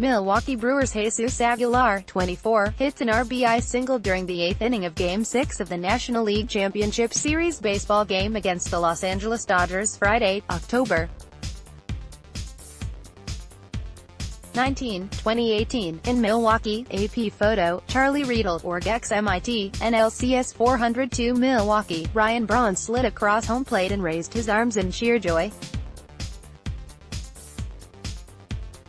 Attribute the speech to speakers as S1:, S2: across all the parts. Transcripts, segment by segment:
S1: Milwaukee Brewers Jesus Aguilar, 24, hits an RBI single during the 8th inning of Game 6 of the National League Championship Series baseball game against the Los Angeles Dodgers Friday, October 19, 2018, in Milwaukee. AP photo, Charlie Riedel, org XMIT, NLCS402 Milwaukee. Braun slid across home plate and raised his arms in sheer joy.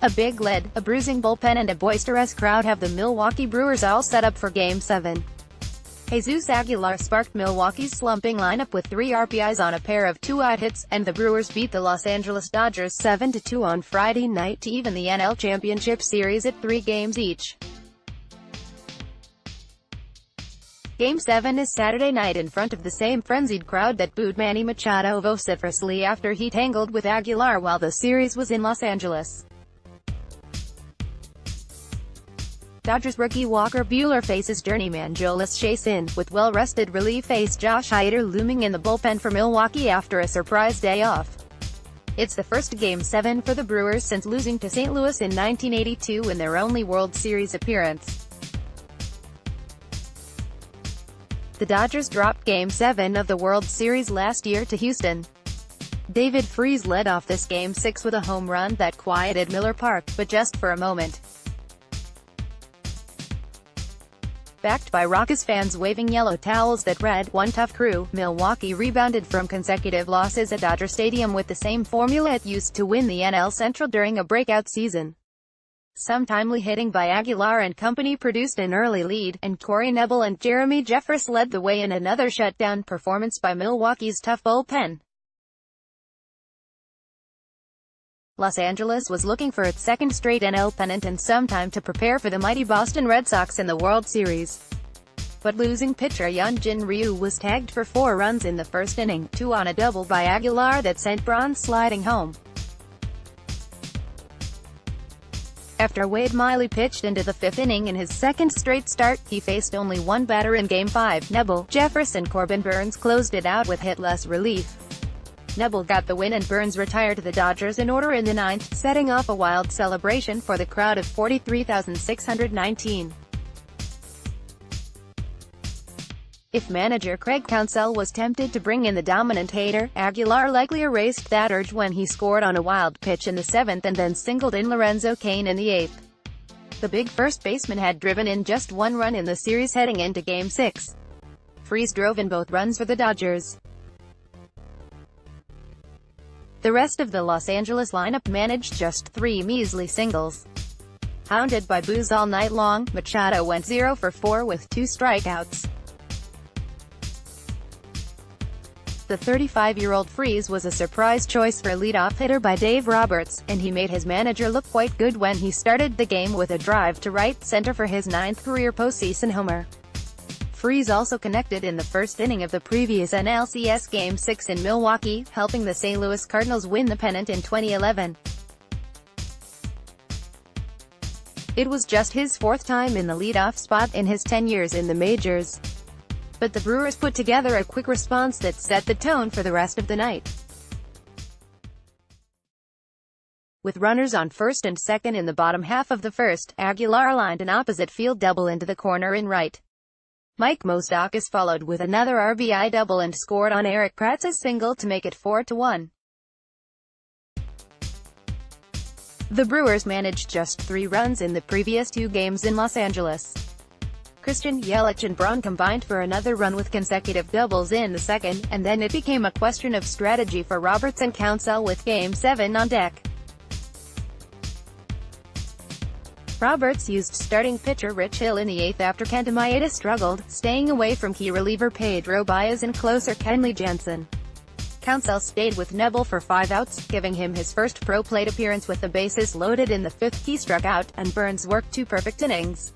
S1: A big lead, a bruising bullpen and a boisterous crowd have the Milwaukee Brewers all set up for Game 7. Jesus Aguilar sparked Milwaukee's slumping lineup with 3 RBIs on a pair of 2-out hits, and the Brewers beat the Los Angeles Dodgers 7-2 on Friday night to even the NL Championship Series at 3 games each. Game 7 is Saturday night in front of the same frenzied crowd that booed Manny Machado vociferously after he tangled with Aguilar while the series was in Los Angeles. Dodgers rookie Walker Buehler faces journeyman Jhoulys Chacin, with well-rested relief ace Josh Hader looming in the bullpen for Milwaukee after a surprise day off. It's the first Game 7 for the Brewers since losing to St. Louis in 1982 in their only World Series appearance. The Dodgers dropped Game 7 of the World Series last year to Houston. David Freese led off this Game 6 with a home run that quieted Miller Park, but just for a moment. Backed by raucous fans waving yellow towels that read, "One tough crew," Milwaukee rebounded from consecutive losses at Dodger Stadium with the same formula it used to win the NL Central during a breakout season. Some timely hitting by Aguilar and company produced an early lead, and Corey Knebel and Jeremy Jeffress led the way in another shutdown performance by Milwaukee's tough bullpen. Los Angeles was looking for its second straight NL pennant and some time to prepare for the mighty Boston Red Sox in the World Series. But losing pitcher Hyun-Jin Ryu was tagged for 4 runs in the first inning, 2 on a double by Aguilar that sent Braun sliding home. After Wade Miley pitched into the 5th inning in his second straight start, he faced only one batter in Game 5. Knebel, Jeffress and Corbin Burnes closed it out with hitless relief. Knebel got the win and Burnes retired the Dodgers in order in the 9th, setting off a wild celebration for the crowd of 43,619. If manager Craig Counsell was tempted to bring in the dominant Hader, Aguilar likely erased that urge when he scored on a wild pitch in the 7th and then singled in Lorenzo Cain in the 8th. The big first baseman had driven in just 1 run in the series heading into Game 6. Freese drove in both runs for the Dodgers. The rest of the Los Angeles lineup managed just 3 measly singles. Hounded by boos all night long, Machado went 0 for 4 with 2 strikeouts. The 35-year-old Freese was a surprise choice for leadoff hitter by Dave Roberts, and he made his manager look quite good when he started the game with a drive to right center for his 9th career postseason homer. Freese also connected in the first inning of the previous NLCS Game 6 in Milwaukee, helping the St. Louis Cardinals win the pennant in 2011. It was just his 4th time in the leadoff spot in his 10 years in the majors. But the Brewers put together a quick response that set the tone for the rest of the night. With runners on first and second in the bottom half of the first, Aguilar lined an opposite field double into the corner in right. Mike Moustakas followed with another RBI double and scored on Eric Pratz's single to make it 4-1. The Brewers managed just 3 runs in the previous 2 games in Los Angeles. Christian Yelich and Braun combined for another run with consecutive doubles in the 2nd, and then it became a question of strategy for Roberts and Counsell with Game 7 on deck. Roberts used starting pitcher Rich Hill in the 8th after Kenta Maeda struggled, staying away from key reliever Pedro Baez and closer Kenley Jansen. Counsell stayed with Knebel for 5 outs, giving him his first pro plate appearance with the bases loaded in the 5th. He struck out, and Burnes worked 2 perfect innings.